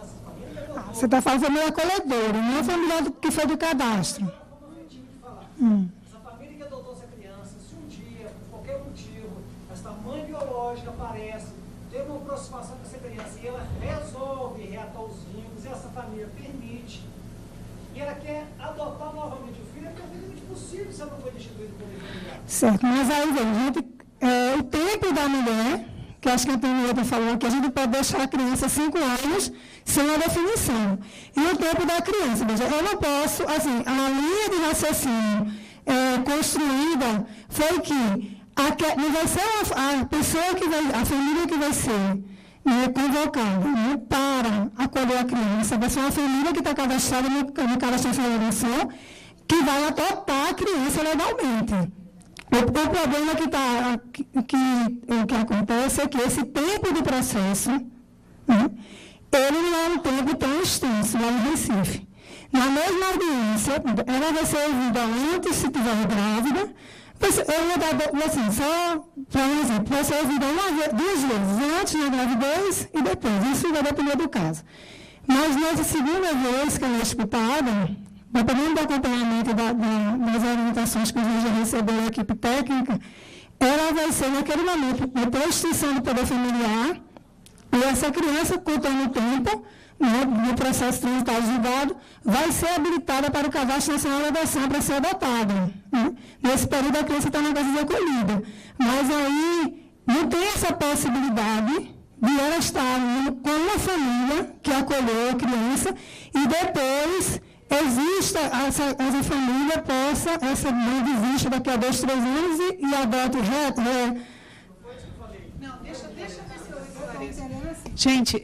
criança, a família que adotou... Você está falando família acolhedora, não a família que foi do cadastro. Essa família que adotou essa criança, se um dia, por qualquer motivo, essa mãe biológica aparece, tem uma aproximação com essa criança e ela resolve reatar os vínculos, e essa família permite, e ela quer adotar novamente o filho, é perfeitamente possível se ela não foi destituída por familiar. Certo, mas aí vem, gente, o tempo da mulher, que acho que a Antonieta falou, que a gente pode deixar a criança 5 anos sem a definição. E o tempo da criança, veja, eu não posso, assim, a linha de raciocínio construída foi que não vai ser a pessoa que vai, a família que vai ser convocada para acolher a criança, vai ser uma família que está cadastrada no cadastro de federação, que vai adotar a criança legalmente. O problema que acontece é que esse tempo de processo, ele não é um tempo tão extenso lá no Recife. Na mesma audiência, ela vai ser ouvida antes, se estiver grávida. Eu vou dar, assim, só para um exemplo, vai ser ouvida 2 vezes, antes da gravidez e depois. Isso vai depender do caso. Mas nessa segunda vez que ela é escutada, dependendo do acompanhamento das orientações que a gente já recebeu da equipe técnica, ela vai ser, naquele momento, depois da extinção do poder familiar, e essa criança, contando o tempo, no processo transitário julgado, vai ser habilitada para o Cadastro Nacional de Adoção para ser adotada. Nesse período, a criança está na casa de acolhida. Mas aí, não tem essa possibilidade de ela estar com uma família que acolheu a criança e depois exista essa família, essa mãe desista daqui a 2, 3 anos e adote Não, deixa eu ver se eu esclareço. Gente,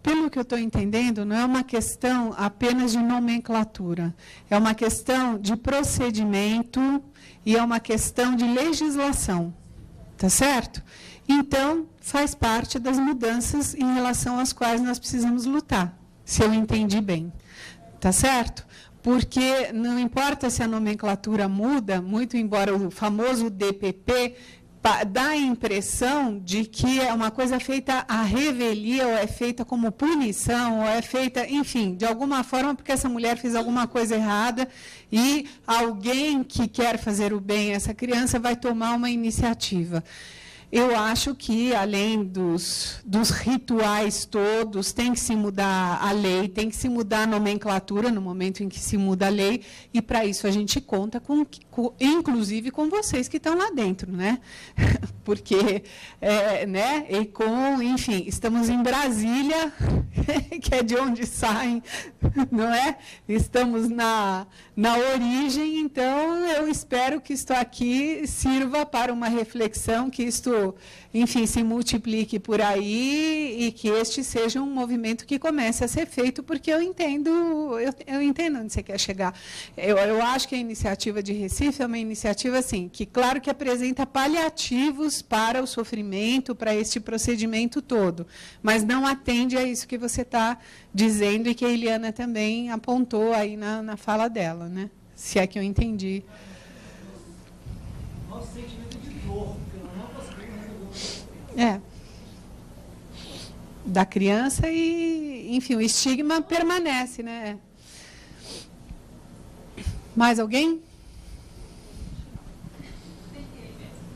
pelo que eu estou entendendo, não é uma questão apenas de nomenclatura, é uma questão de procedimento e é uma questão de legislação, tá certo? Então, faz parte das mudanças em relação às quais nós precisamos lutar, se eu entendi bem. Tá certo? Porque não importa se a nomenclatura muda, muito embora o famoso DPP dá a impressão de que é uma coisa feita à revelia, ou é feita como punição, ou é feita, enfim, de alguma forma, porque essa mulher fez alguma coisa errada e alguém que quer fazer o bem a essa criança vai tomar uma iniciativa. Eu acho que, além dos rituais todos, tem que se mudar a lei, tem que se mudar a nomenclatura no momento em que se muda a lei, e, para isso, a gente conta, inclusive, com vocês que estão lá dentro, né? Porque, né? E enfim, estamos em Brasília, que é de onde saem, não é? Estamos na origem, então, eu espero que isto aqui sirva para uma reflexão, que isto, enfim, se multiplique por aí e que este seja um movimento que comece a ser feito, porque eu entendo onde você quer chegar. Eu acho que a iniciativa de Recife é uma iniciativa, assim, que, claro, que apresenta paliativos para o sofrimento, para este procedimento todo, mas não atende a isso que você está dizendo e que a Eliana também apontou aí na fala dela, né? Se é que eu entendi. Nosso sentimento de dor, porque nós não conseguimos resolver. Da criança e, enfim, o estigma permanece, né? Mais alguém?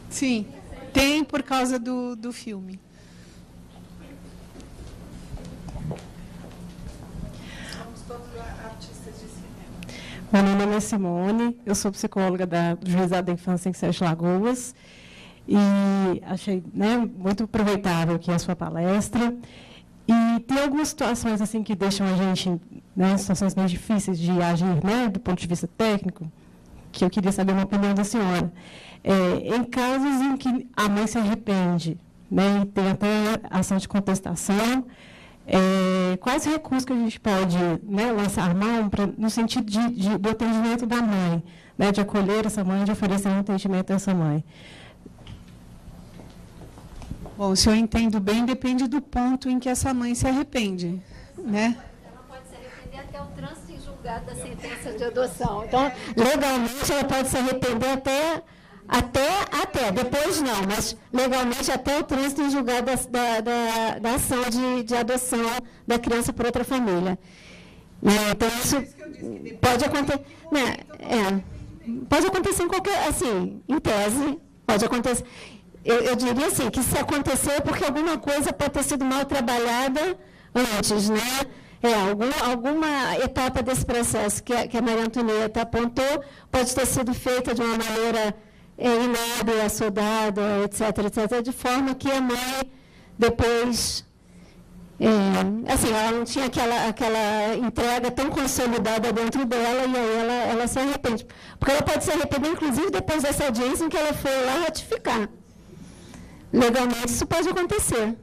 Sim, tem por causa do filme. Somos todos artistas de cinema. Meu nome é Simone, eu sou psicóloga do Juizado da Infância em Sete Lagoas e achei, né, muito aproveitável aqui a sua palestra. E tem algumas situações assim que deixam a gente, né, situações mais difíceis de agir, né, do ponto de vista técnico, que eu queria saber uma opinião da senhora. Em casos em que a mãe se arrepende, né, e tem até ação de contestação, quais recursos que a gente pode, né, lançar mão no sentido do atendimento da mãe, né, de acolher essa mãe, de oferecer um atendimento a essa mãe? Bom, se eu entendo bem, depende do ponto em que essa mãe se arrepende, né? Ela pode se arrepender até o trânsito em julgado da sentença de adoção. Então, Legalmente, ela pode se arrepender até Até, depois não, mas legalmente até o trânsito em julgado da ação de adoção da criança por outra família. Então, isso pode acontecer. Pode acontecer em qualquer. Assim, em tese, pode acontecer. Eu diria assim, que se aconteceu é porque alguma coisa pode ter sido mal trabalhada antes, né? Alguma etapa desse processo que a Maria Antonieta apontou pode ter sido feita de uma maneira inábil, assodada, etc., de forma que a mãe depois, assim, ela não tinha aquela entrega tão consolidada dentro dela e aí ela se arrepende. Porque ela pode se arrepender, inclusive, depois dessa audiência em que ela foi lá ratificar. Legalmente, isso pode acontecer.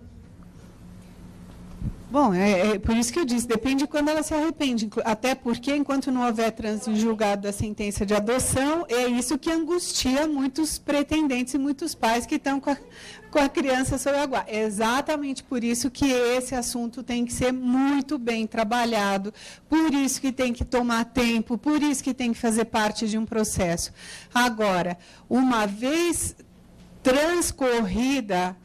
Bom, é por isso que eu disse, depende de quando ela se arrepende, até porque, enquanto não houver trânsito em julgado da sentença de adoção, é isso que angustia muitos pretendentes e muitos pais que estão com a criança sob a guarda. É exatamente por isso que esse assunto tem que ser muito bem trabalhado, por isso que tem que tomar tempo, por isso que tem que fazer parte de um processo. Agora, uma vez transcorrida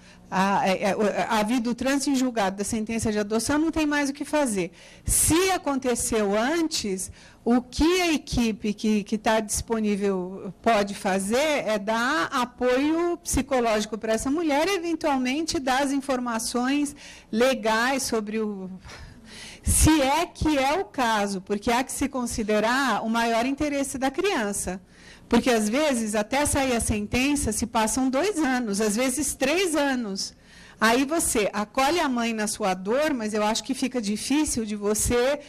havido o trânsito em julgado da sentença de adoção, não tem mais o que fazer. Se aconteceu antes, o que a equipe que está disponível pode fazer é dar apoio psicológico para essa mulher e, eventualmente, dar as informações legais sobre o... Se é que é o caso, porque há que se considerar o maior interesse da criança. Porque, às vezes, até sair a sentença, se passam 2 anos, às vezes 3 anos. Aí você acolhe a mãe na sua dor, mas eu acho que fica difícil de você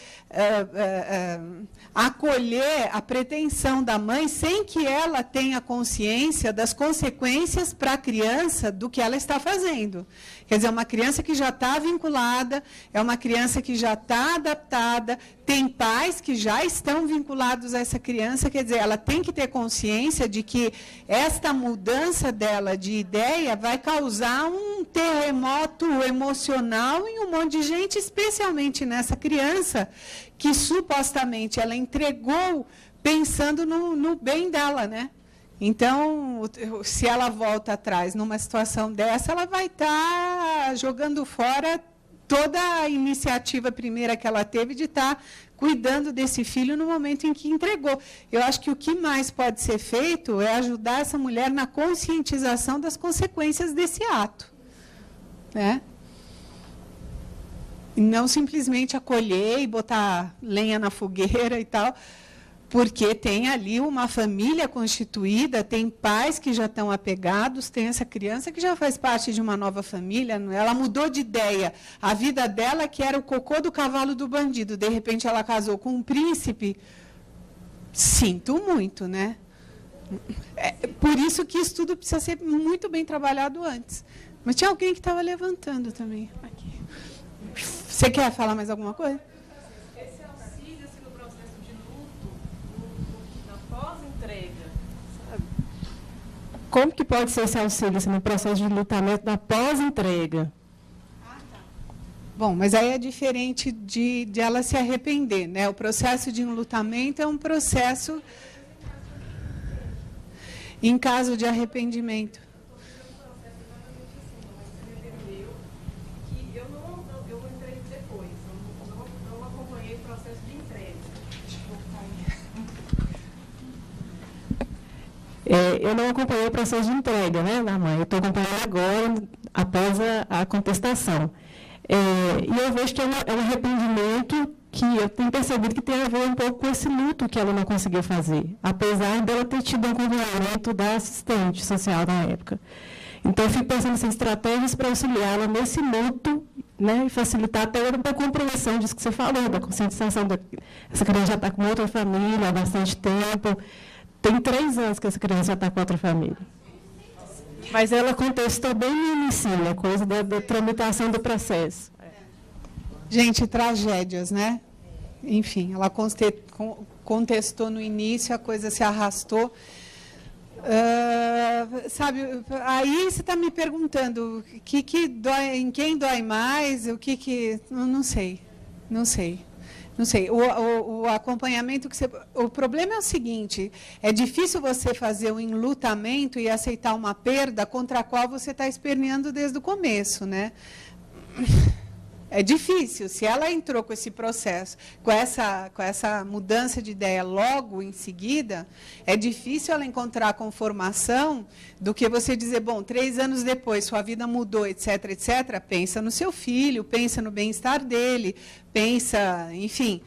acolher a pretensão da mãe sem que ela tenha consciência das consequências para a criança do que ela está fazendo. Quer dizer, é uma criança que já está vinculada, é uma criança que já está adaptada, tem pais que já estão vinculados a essa criança, quer dizer, ela tem que ter consciência de que esta mudança dela de ideia vai causar um terremoto emocional em um monte de gente, especialmente nessa criança, que supostamente ela entregou pensando no bem dela, né? Então, se ela volta atrás numa situação dessa, ela vai estar jogando fora toda a iniciativa primeira que ela teve de estar cuidando desse filho no momento em que entregou. Eu acho que o que mais pode ser feito é ajudar essa mulher na conscientização das consequências desse ato, né? E não simplesmente acolher e botar lenha na fogueira e tal, porque tem ali uma família constituída, tem pais que já estão apegados, tem essa criança que já faz parte de uma nova família, ela mudou de ideia. A vida dela, que era o cocô do cavalo do bandido, de repente ela casou com um príncipe. Sinto muito, né? Por isso que isso tudo precisa ser muito bem trabalhado antes. Mas tinha alguém que estava levantando também. Aqui. Você quer falar mais alguma coisa? Esse auxílio, assim, no processo de luto, na pós-entrega, sabe? Como que pode ser esse auxílio assim, no processo de lutamento da pós-entrega? Bom, mas aí é diferente de ela se arrepender, né? O processo de enlutamento é um processo em caso de arrependimento. Eu não acompanhei o processo de entrega, né, da mãe. Eu estou acompanhando agora, após a contestação. E eu vejo que é um arrependimento que eu tenho percebido que tem a ver um pouco com esse luto que ela não conseguiu fazer, apesar dela ter tido um acompanhamento da assistente social na época. Então, eu fico pensando em estratégias para auxiliá-la nesse luto, né, e facilitar até a compreensão disso que você falou, da conscientização. Essa criança já está com outra família há bastante tempo. Tem 3 anos que essa criança já está com outra família. Mas ela contestou bem no início, né, coisa da tramitação do processo. Gente, tragédias, né? Enfim, ela contestou no início, a coisa se arrastou. Sabe, aí você está me perguntando que dói, em quem dói mais, o que... Não sei, não sei. Não sei, o acompanhamento que você... O problema é o seguinte, é difícil você fazer um enlutamento e aceitar uma perda contra a qual você está esperneando desde o começo, né? É difícil. Se ela entrou com esse processo, com essa mudança de ideia logo em seguida, é difícil ela encontrar conformação do que você dizer, bom, 3 anos depois, sua vida mudou, etc., etc., pensa no seu filho, pensa no bem-estar dele, pensa, enfim...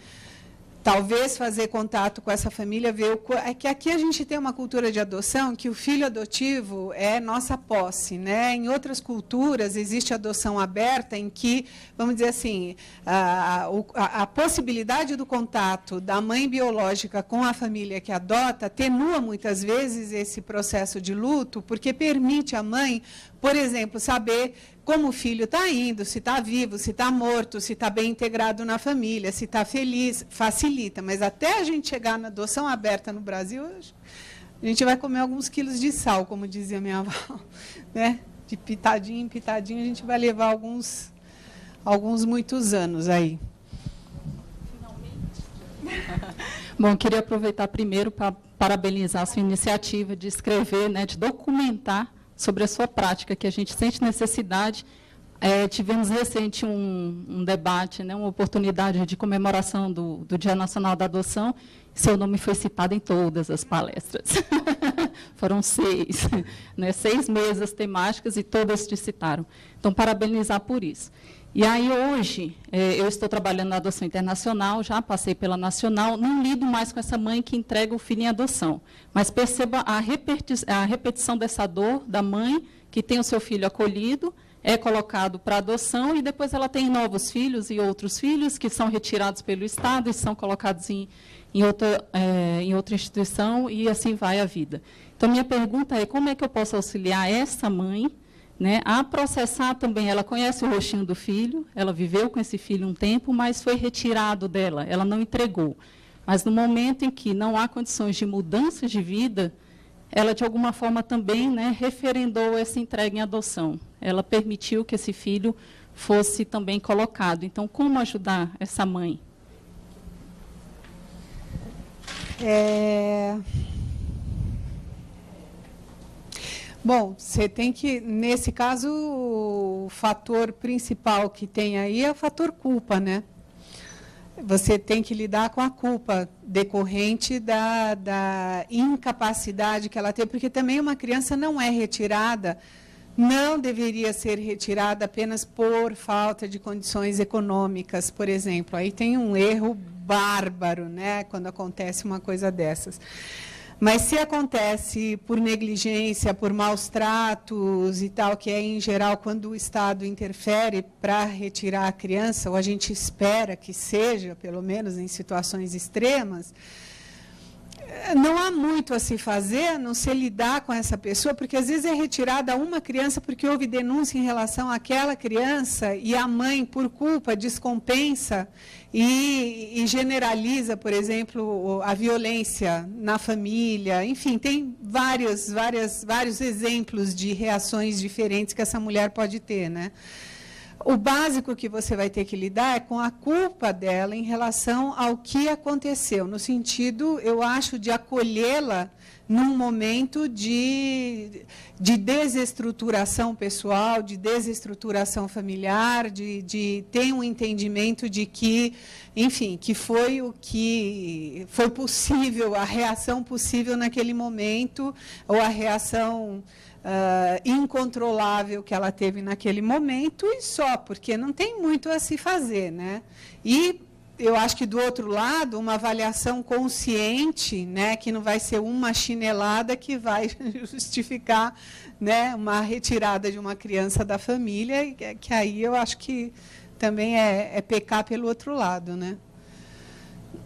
Talvez fazer contato com essa família, ver é que aqui a gente tem uma cultura de adoção que o filho adotivo é nossa posse, né? Em outras culturas existe adoção aberta em que, vamos dizer assim, a possibilidade do contato da mãe biológica com a família que adota atenua muitas vezes esse processo de luto, porque permite à mãe, por exemplo, saber como o filho está indo, se está vivo, se está morto, se está bem integrado na família, se está feliz, facilita. Mas até a gente chegar na adoção aberta no Brasil, a gente vai comer alguns quilos de sal, como dizia minha avó, né? De pitadinho em pitadinho, a gente vai levar alguns muitos anos aí. Bom, queria aproveitar primeiro para parabenizar a sua iniciativa de escrever, né, de documentar sobre a sua prática, que a gente sente necessidade. Tivemos recente um debate, né, uma oportunidade de comemoração do Dia Nacional da Adoção. Seu nome foi citado em todas as palestras. Foram 6, né, 6 mesas temáticas e todas te citaram. Então, parabenizar por isso. E aí, hoje, eu estou trabalhando na adoção internacional, já passei pela nacional, não lido mais com essa mãe que entrega o filho em adoção, mas perceba a repetição dessa dor da mãe que tem o seu filho acolhido, é colocado para adoção e depois ela tem novos filhos e outros filhos que são retirados pelo Estado e são colocados em outra instituição e assim vai a vida. Então, minha pergunta é, como é que eu posso auxiliar essa mãe, né, a processar também? Ela conhece o rostinho do filho, ela viveu com esse filho um tempo, mas foi retirado dela, ela não entregou. Mas no momento em que não há condições de mudança de vida, ela, de alguma forma, também, né, referendou essa entrega em adoção. Ela permitiu que esse filho fosse também colocado. Então, como ajudar essa mãe? Bom, você tem que, nesse caso, o fator principal que tem aí é o fator culpa, né? Você tem que lidar com a culpa decorrente da incapacidade que ela tem, porque também uma criança não é retirada, não deveria ser retirada apenas por falta de condições econômicas, por exemplo. Aí tem um erro bárbaro, né, quando acontece uma coisa dessas. Mas se acontece por negligência, por maus tratos e tal, que é, em geral, quando o Estado interfere para retirar a criança, ou a gente espera que seja, pelo menos em situações extremas, não há muito a se fazer, a não ser lidar com essa pessoa, porque às vezes é retirada uma criança porque houve denúncia em relação àquela criança e a mãe, por culpa, descompensa e generaliza, por exemplo, a violência na família. Enfim, tem vários exemplos de reações diferentes que essa mulher pode ter, né? O básico que você vai ter que lidar é com a culpa dela em relação ao que aconteceu, no sentido, eu acho, de acolhê-la num momento de desestruturação pessoal, de desestruturação familiar, de ter um entendimento de que, enfim, que foi o que foi possível, a reação possível naquele momento, ou a reação incontrolável que ela teve naquele momento, e só, porque não tem muito a se fazer, né? E eu acho que, do outro lado, uma avaliação consciente, né, que não vai ser uma chinelada que vai justificar, né, uma retirada de uma criança da família, que aí eu acho que também é pecar pelo outro lado, né?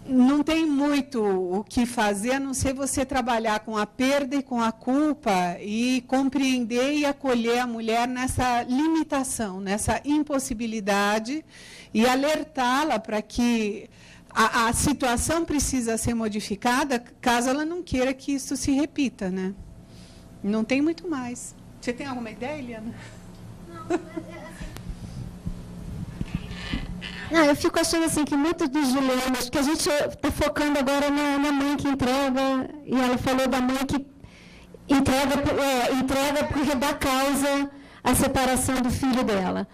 Não tem muito o que fazer, a não ser você trabalhar com a perda e com a culpa e compreender e acolher a mulher nessa limitação, nessa impossibilidade, e alertá-la para que a situação precisa ser modificada, caso ela não queira que isso se repita, né? Não tem muito mais. Você tem alguma ideia, Eliana? Não, Não, eu fico achando assim que muitos dos dilemas, porque a gente está focando agora na mãe que entrega, e ela falou da mãe que entrega porque dá causa à separação do filho dela.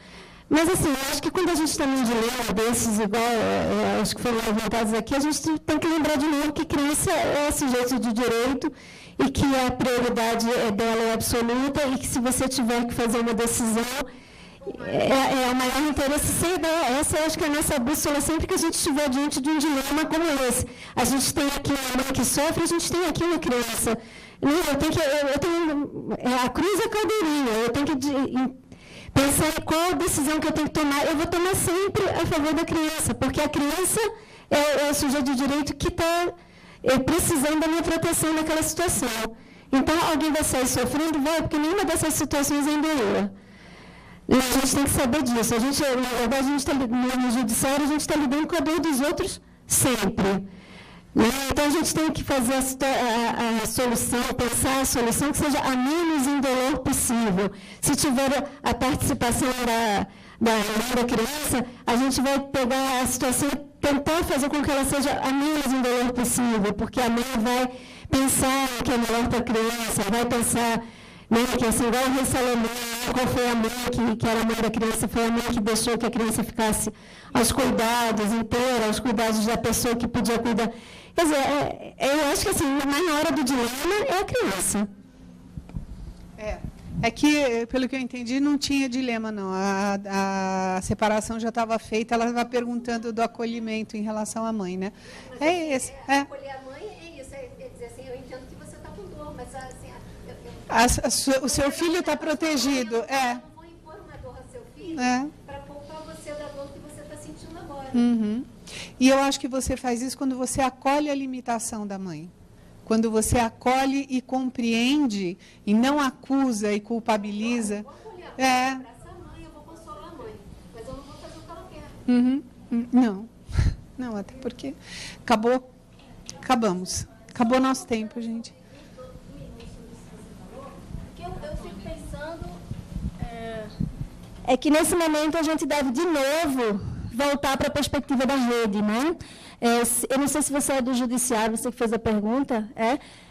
Mas, assim, eu acho que quando a gente está num dilema desses, igual acho que foram levantados aqui, a gente tem que lembrar de novo que criança é sujeito de direito e que a prioridade dela é absoluta e que se você tiver que fazer uma decisão, é o maior interesse ser dela. Essa eu acho que é a nossa bússola sempre que a gente estiver diante de um dilema como esse. A gente tem aqui uma mãe que sofre, a gente tem aqui uma criança. Eu tenho a cruz é a caldeirinha, eu tenho que pensar em qual decisão que eu tenho que tomar. Eu vou tomar sempre a favor da criança, porque a criança é o sujeito de direito que está precisando da minha proteção naquela situação. Então, alguém vai sair sofrendo? Vai, porque nenhuma dessas situações é indolor. E a gente tem que saber disso. Na verdade, no judiciário, a gente está lidando com a dor dos outros sempre. Então, a gente tem que fazer a solução, pensar a solução que seja a menos indolor possível. Se tiver a participação da criança, a gente vai pegar a situação e tentar fazer com que ela seja a menos indolor possível, porque a mãe vai pensar que é melhor para a criança, vai pensar que assim, igual o rei Salomão, qual foi a mãe que era a mãe da criança, foi a mãe que deixou que a criança ficasse aos cuidados inteira, aos cuidados da pessoa que podia cuidar. Quer dizer, eu acho que assim, mas na hora do dilema é a criança. É que, pelo que eu entendi, não tinha dilema, não. A separação já estava feita, ela estava perguntando do acolhimento em relação à mãe, né? É esse. Acolher a mãe é isso, é dizer assim, eu entendo que você está com dor, mas assim... o seu filho está protegido, Eu não vou impor uma dor ao seu filho para poupar você da dor que você está sentindo agora. Uhum. E eu acho que você faz isso quando você acolhe a limitação da mãe. Quando você acolhe e compreende e não acusa e culpabiliza. Eu vou acolher, abraçar a mãe, eu vou consolar a mãe, mas eu não vou fazer o que ela quer. Não. Não, até porque acabamos. Acabou nosso tempo, gente. Eu fico pensando é que nesse momento a gente deve de novo voltar para a perspectiva da rede, né? Eu não sei se você é do judiciário, você que fez a pergunta,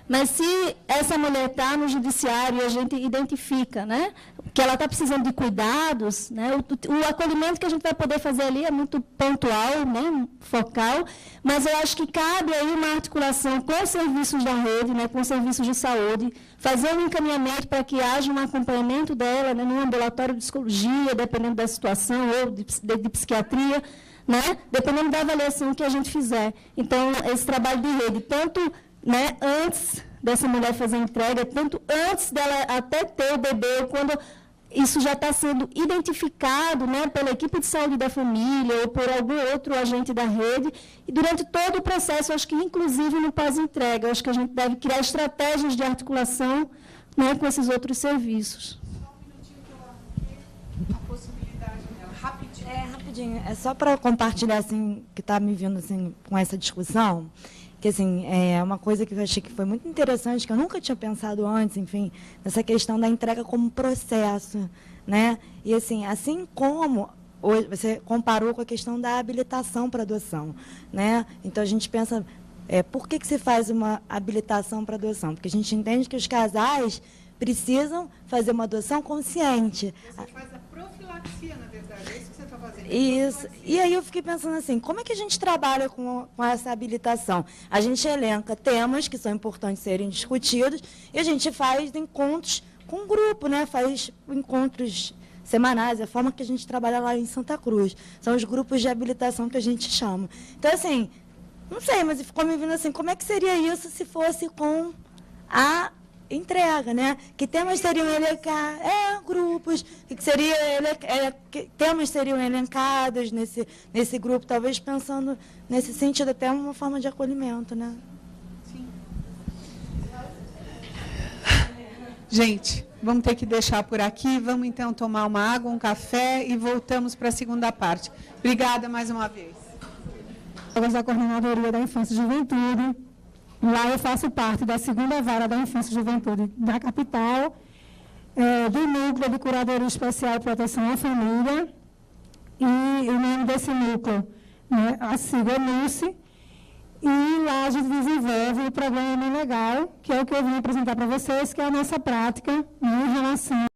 mas se essa mulher está no judiciário e a gente identifica, né, que ela está precisando de cuidados, né, o acolhimento que a gente vai poder fazer ali é muito pontual, né, focal, mas eu acho que cabe aí uma articulação com os serviços da rede, né, com os serviços de saúde, fazer um encaminhamento para que haja um acompanhamento dela, né, num ambulatório de psicologia, dependendo da situação, ou de psiquiatria, né, dependendo da avaliação que a gente fizer. Então, esse trabalho de rede, tanto, né, antes dessa mulher fazer a entrega, tanto antes dela até ter o bebê, quando isso já está sendo identificado, né, pela equipe de saúde da família ou por algum outro agente da rede, e durante todo o processo, acho que inclusive no pós-entrega, acho que a gente deve criar estratégias de articulação, né, com esses outros serviços. Rapidinho, é só para compartilhar, assim, que está me vindo, assim, com essa discussão, que, assim, é uma coisa que eu achei que foi muito interessante, que eu nunca tinha pensado antes, enfim, nessa questão da entrega como processo, né? E, assim como hoje você comparou com a questão da habilitação para adoção, né? Então, a gente pensa, por que se faz uma habilitação para adoção? Porque a gente entende que os casais precisam fazer uma adoção consciente. Você faz a profilaxia, na verdade, é isso que você está fazendo. Isso. E aí eu fiquei pensando assim, como é que a gente trabalha com essa habilitação? A gente elenca temas que são importantes serem discutidos e a gente faz encontros com o grupo, né? Faz encontros semanais, a forma que a gente trabalha lá em Santa Cruz. São os grupos de habilitação que a gente chama. Então, assim, não sei, mas ficou me vindo assim, como é que seria isso se fosse com a entrega, né? Que temas seriam elencados, grupos, que seria que temas seriam elencados nesse grupo, talvez pensando nesse sentido, até uma forma de acolhimento, né? Sim. Gente, vamos ter que deixar por aqui, vamos então tomar uma água, um café e voltamos para a segunda parte. Obrigada mais uma vez. Da Coordenadoria da Infância e Juventude. Lá eu faço parte da segunda vara da Infância e Juventude da capital, do Núcleo de Curadoria Especial e Proteção à Família e o nome desse núcleo, né, a sigla NUSE, e lá a gente desenvolve o programa Mãe Legal, que é o que eu vim apresentar para vocês, que é a nossa prática em relação